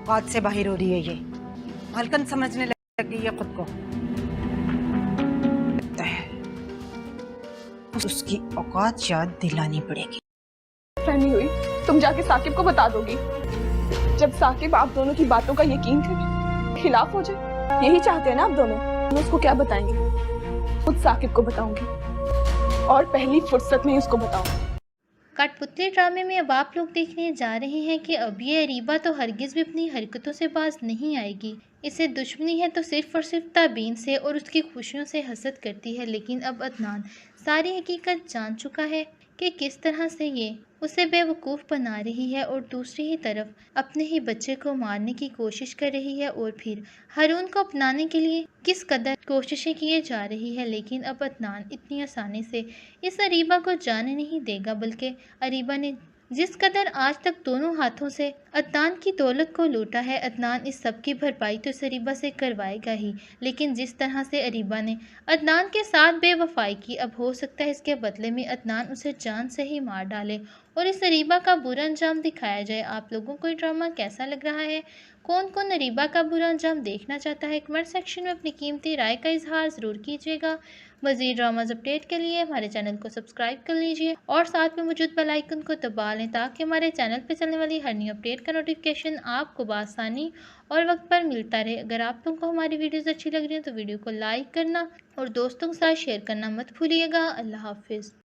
औकात से बाहर हो रही है ये, मालकिन समझने लग गई है खुद को। लगता है उसकी औकात याद दिलानी पड़ेगी। नहीं हुई, तुम जाके साकिब को बता दोगी। जब साकिब आप दोनों की बातों का यकीन कर खिलाफ हो जाए, यही चाहते हैं ना आप दोनों। मैं उसको क्या बताएंगे? खुद साकिब को बताऊंगी और पहली फुर्सत में ही उसको बताऊंगी। कठपुतली ड्रामे में अब आप लोग देखने जा रहे हैं कि अब ये अरीबा तो हरगिज़ भी अपनी हरकतों से बाज नहीं आएगी। इसे दुश्मनी है तो सिर्फ और सिर्फ ताबीन से और उसकी खुशियों से हसद करती है, लेकिन अब अदनान सारी हकीकत जान चुका है कि किस तरह से ये उसे बेवकूफ़ बना रही है और दूसरी ही तरफ अपने ही बच्चे को मारने की कोशिश कर रही है और फिर हारून को अपनाने के लिए किस कदर कोशिशें किए जा रही है। लेकिन अब अदनान इतनी आसानी से इस अरीबा को जाने नहीं देगा, बल्कि अरीबा ने जिस कदर आज तक दोनों हाथों से अदनान की दौलत को लूटा है, अदनान इस सब की भरपाई तो इस अरीबा से करवाएगा ही। लेकिन जिस तरह से अरीबा ने अदनान के साथ बेवफाई की, अब हो सकता है इसके बदले में अदनान उसे जान से ही मार डाले और इस अरीबा का बुरा अंजाम दिखाया जाए। आप लोगों को ये ड्रामा कैसा लग रहा है? कौन कौन अरीबा का बुरा अंजाम देखना चाहता है? कमेंट सेक्शन में अपनी कीमती राय का इजहार ज़रूर कीजिएगा। मज़ीद ड्रामाज अपडेट के लिए हमारे चैनल को सब्सक्राइब कर लीजिए और साथ में मौजूद बेल आइकन को दबा लें ताकि हमारे चैनल पर चलने वाली हर न्यू अपडेट का नोटिफिकेशन आपको बआसानी और वक्त पर मिलता रहे। अगर आप लोगों को हमारी वीडियोज़ अच्छी लग रही हैं तो वीडियो को लाइक करना और दोस्तों के साथ शेयर करना मत भूलिएगा। अल्लाह हाफिज़।